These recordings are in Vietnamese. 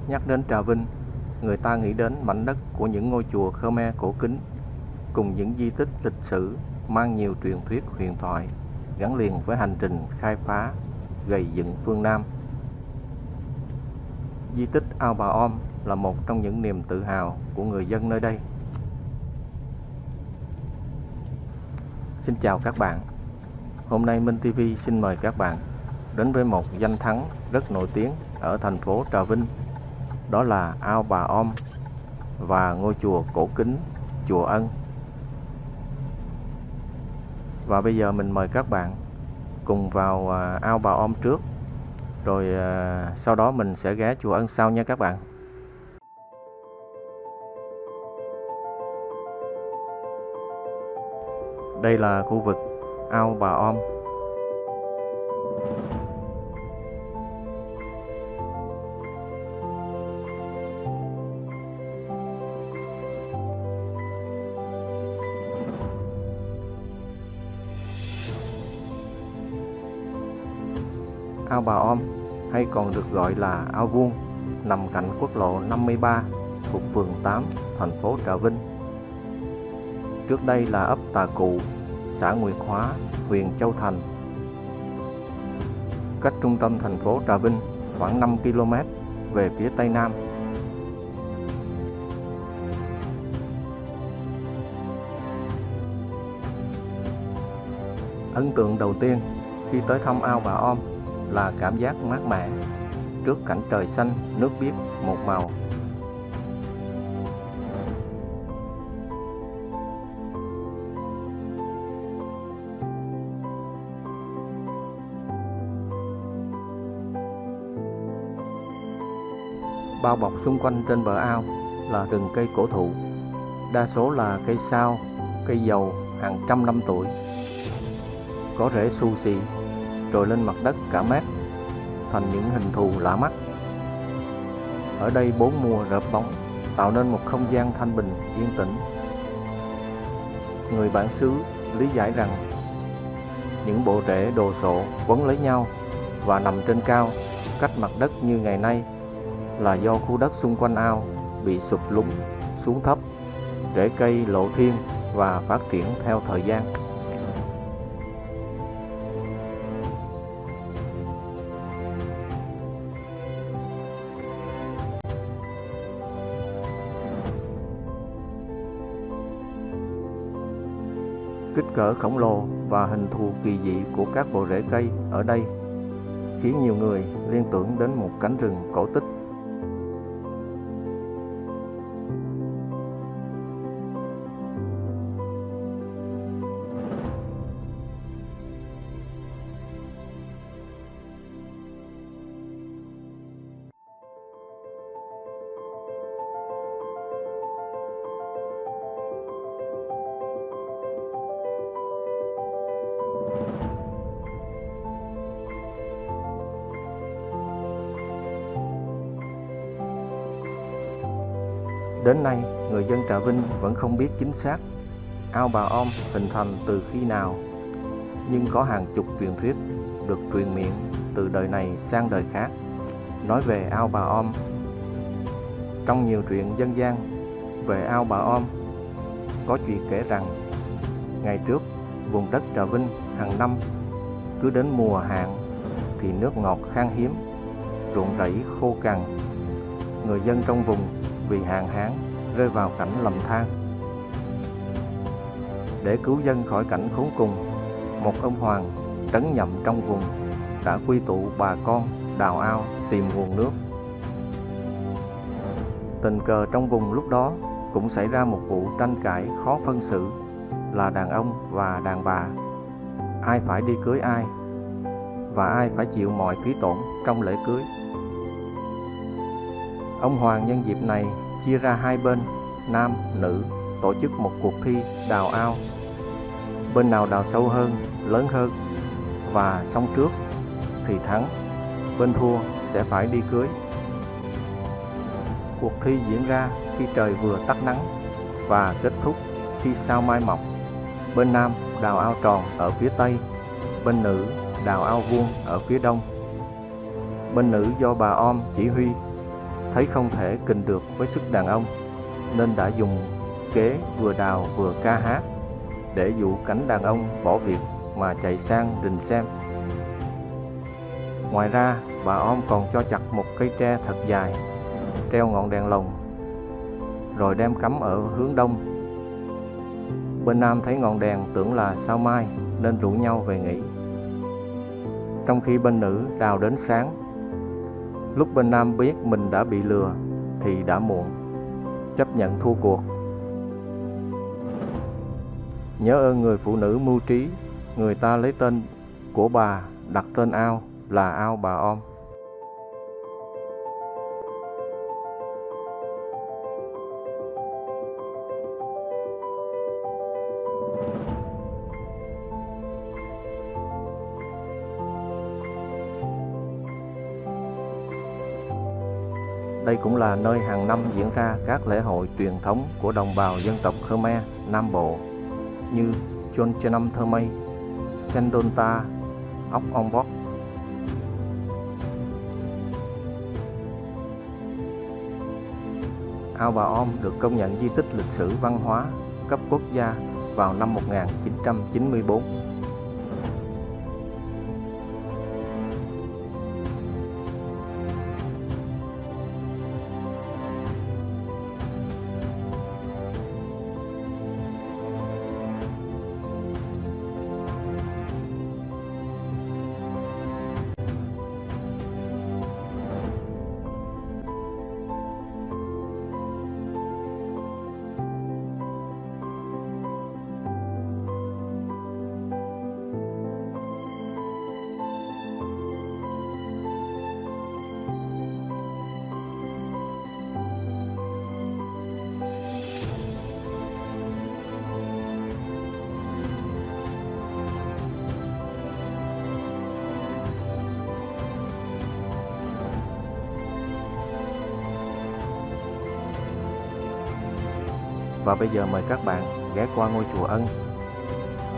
Nhắc đến Trà Vinh, người ta nghĩ đến mảnh đất của những ngôi chùa Khmer cổ kính cùng những di tích lịch sử mang nhiều truyền thuyết huyền thoại gắn liền với hành trình khai phá, gầy dựng phương Nam. Di tích Ao Bà Om là một trong những niềm tự hào của người dân nơi đây. Xin chào các bạn. Hôm nay Minh TV xin mời các bạn đến với một danh thắng rất nổi tiếng ở thành phố Trà Vinh. Đó là Ao Bà Om và ngôi chùa cổ kính Chùa Ân. Và bây giờ mình mời các bạn cùng vào Ao Bà Om trước, rồi sau đó mình sẽ ghé Chùa Ân sau nha các bạn. Đây là khu vực Ao Bà Om. Ao Bà Om hay còn được gọi là Ao Vuông nằm cạnh quốc lộ 53 thuộc phường 8, thành phố Trà Vinh. Trước đây là ấp Tà Cụ, xã Nguyệt Hóa, huyện Châu Thành. Cách trung tâm thành phố Trà Vinh khoảng 5 km về phía tây nam. Ấn tượng đầu tiên khi tới thăm Ao Bà Om là cảm giác mát mẻ trước cảnh trời xanh nước biếc một màu. Bao bọc xung quanh trên bờ ao là rừng cây cổ thụ, đa số là cây sao, cây dầu hàng trăm năm tuổi, có rễ xù xì trồi lên mặt đất cả mét thành những hình thù lạ mắt. Ở đây 4 mùa rợp bóng tạo nên một không gian thanh bình yên tĩnh. Người bản xứ lý giải rằng những bộ rễ đồ sộ quấn lấy nhau và nằm trên cao cách mặt đất như ngày nay là do khu đất xung quanh ao bị sụp lún xuống thấp, rễ cây lộ thiên và phát triển theo thời gian. Kích cỡ khổng lồ và hình thù kỳ dị của các bộ rễ cây ở đây khiến nhiều người liên tưởng đến một cánh rừng cổ tích. Đến nay, người dân Trà Vinh vẫn không biết chính xác Ao Bà Om hình thành từ khi nào, nhưng có hàng chục truyền thuyết được truyền miệng từ đời này sang đời khác nói về Ao Bà Om. Trong nhiều truyện dân gian về Ao Bà Om, có chuyện kể rằng ngày trước vùng đất Trà Vinh hàng năm cứ đến mùa hạn thì nước ngọt khan hiếm, ruộng rẫy khô cằn. Người dân trong vùng vì hạn hán rơi vào cảnh lầm than. Để cứu dân khỏi cảnh khốn cùng, một ông hoàng trấn nhậm trong vùng đã quy tụ bà con đào ao tìm nguồn nước. Tình cờ trong vùng lúc đó cũng xảy ra một vụ tranh cãi khó phân xử là đàn ông và đàn bà, ai phải đi cưới ai và ai phải chịu mọi phí tổn trong lễ cưới. Ông hoàng nhân dịp này chia ra hai bên, nam, nữ, tổ chức một cuộc thi đào ao. Bên nào đào sâu hơn, lớn hơn và xong trước thì thắng, bên thua sẽ phải đi cưới. Cuộc thi diễn ra khi trời vừa tắt nắng và kết thúc khi sao mai mọc. Bên nam đào ao tròn ở phía tây, bên nữ đào ao vuông ở phía đông. Bên nữ do bà Om chỉ huy, thấy không thể kình được với sức đàn ông, nên đã dùng kế vừa đào vừa ca hát để dụ cảnh đàn ông bỏ việc mà chạy sang rình xem. Ngoài ra, bà Om còn cho chặt một cây tre thật dài, treo ngọn đèn lồng, rồi đem cắm ở hướng đông. Bên nam thấy ngọn đèn tưởng là sao mai nên rủ nhau về nghỉ, trong khi bên nữ đào đến sáng. Lúc bên nam biết mình đã bị lừa thì đã muộn, chấp nhận thua cuộc. Nhớ ơn người phụ nữ mưu trí, người ta lấy tên của bà đặt tên ao là ao bà Om. Đây cũng là nơi hàng năm diễn ra các lễ hội truyền thống của đồng bào dân tộc Khmer Nam Bộ như Chon Chenam Thơ-mây, Sendonta, Ốc Ong Bóc. Ao Bà Om được công nhận di tích lịch sử văn hóa cấp quốc gia vào năm 1994. Và bây giờ mời các bạn ghé qua ngôi chùa Ân,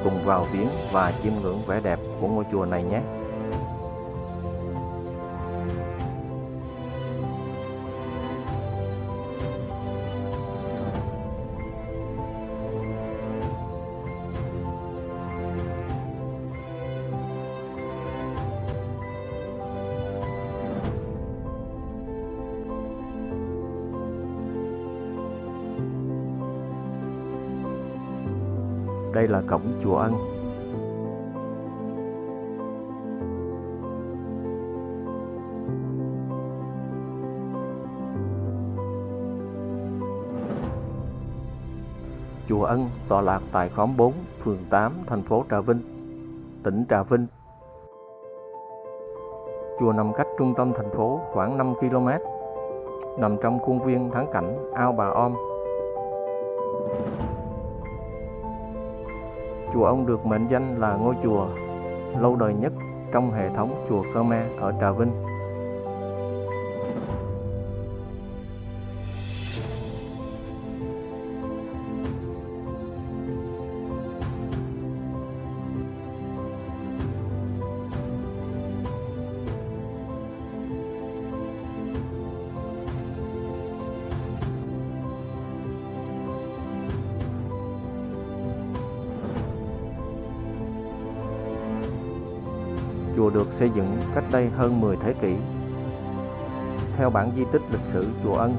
cùng vào viếng và chiêm ngưỡng vẻ đẹp của ngôi chùa này nhé. Đây là cổng chùa Ân. Chùa Ân tọa lạc tại khóm 4, phường 8, thành phố Trà Vinh, tỉnh Trà Vinh. Chùa nằm cách trung tâm thành phố khoảng 5 km, nằm trong khuôn viên thắng cảnh ao Bà Om. Chùa Ông được mệnh danh là ngôi chùa lâu đời nhất trong hệ thống chùa Khmer ở Trà Vinh. Chùa được xây dựng cách đây hơn 10 thế kỷ. Theo bản di tích lịch sử chùa Ân,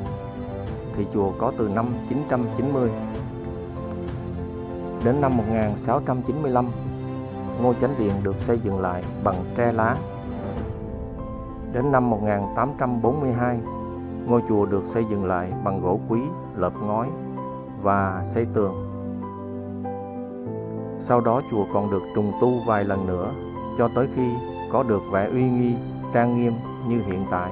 thì chùa có từ năm 990 đến năm 1695, ngôi chánh điện được xây dựng lại bằng tre lá. Đến năm 1842, ngôi chùa được xây dựng lại bằng gỗ quý, lợp ngói và xây tường. Sau đó chùa còn được trùng tu vài lần nữa, cho tới khi có được vẻ uy nghi, trang nghiêm như hiện tại.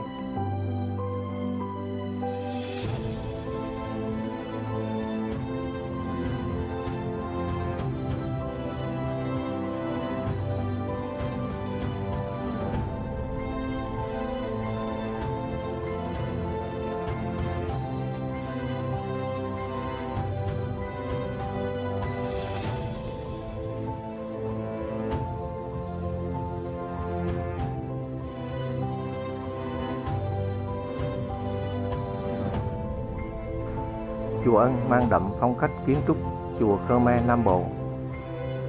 Chùa Ân mang đậm phong cách kiến trúc chùa Khmer Nam Bộ,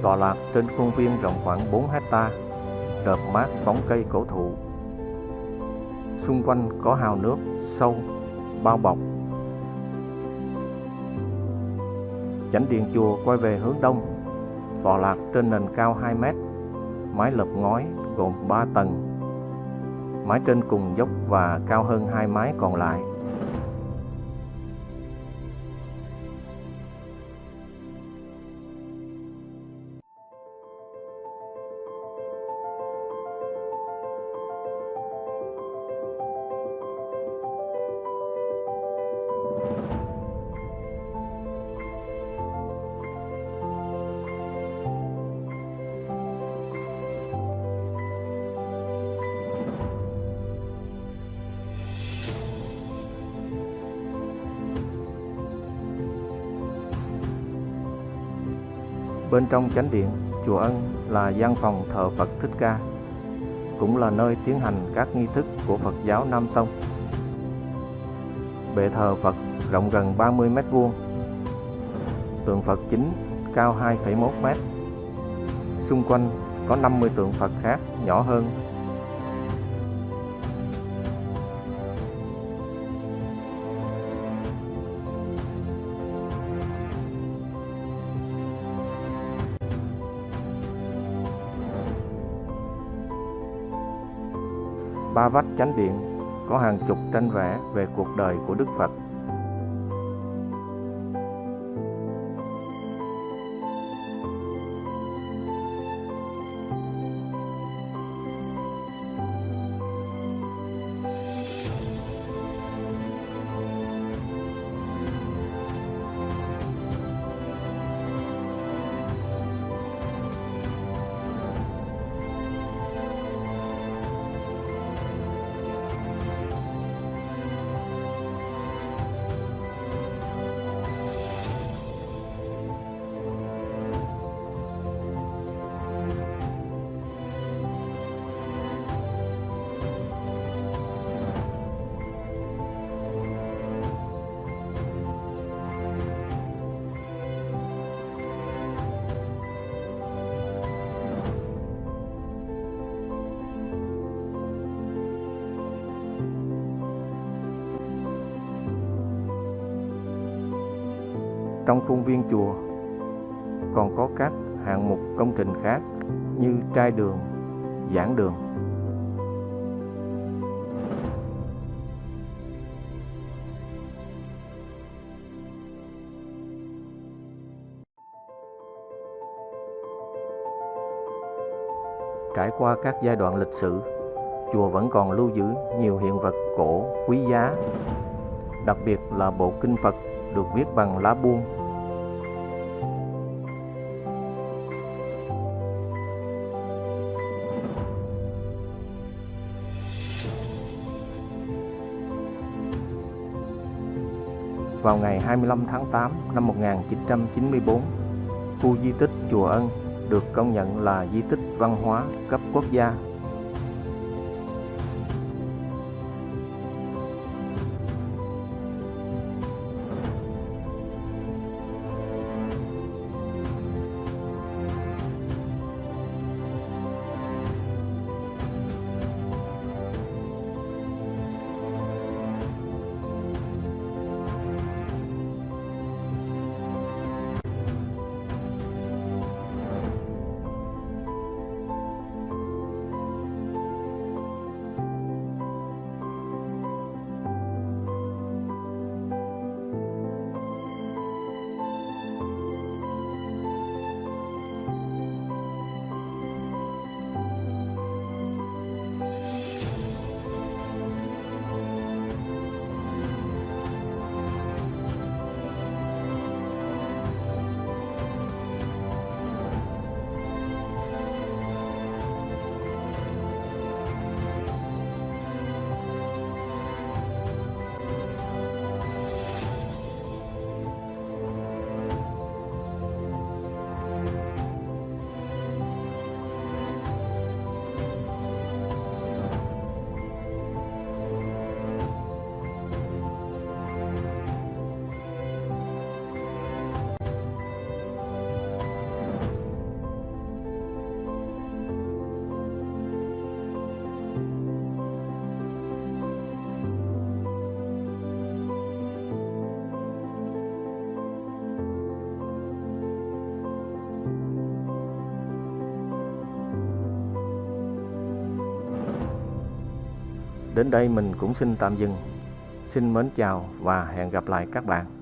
tọa lạc trên khuôn viên rộng khoảng 4 hecta, rợp mát bóng cây cổ thụ. Xung quanh có hào nước sâu bao bọc. Chánh điện chùa quay về hướng đông, tọa lạc trên nền cao 2 mét, mái lợp ngói gồm 3 tầng, mái trên cùng dốc và cao hơn 2 mái còn lại. Bên trong chánh điện chùa Ân là gian phòng thờ Phật Thích Ca, cũng là nơi tiến hành các nghi thức của Phật giáo Nam Tông. Bệ thờ Phật rộng gần 30 mét vuông, tượng Phật chính cao 2,1 mét. Xung quanh có 50 tượng Phật khác nhỏ hơn. Ba vách chánh điện có hàng chục tranh vẽ về cuộc đời của Đức Phật. Trong khuôn viên chùa còn có các hạng mục công trình khác như trai đường, giảng đường. Trải qua các giai đoạn lịch sử, chùa vẫn còn lưu giữ nhiều hiện vật cổ quý giá, đặc biệt là bộ kinh Phật được viết bằng lá buông. Vào ngày 25 tháng 8 năm 1994, khu di tích chùa Ân được công nhận là di tích văn hóa cấp quốc gia. Đến đây mình cũng xin tạm dừng. Xin mến chào và hẹn gặp lại các bạn.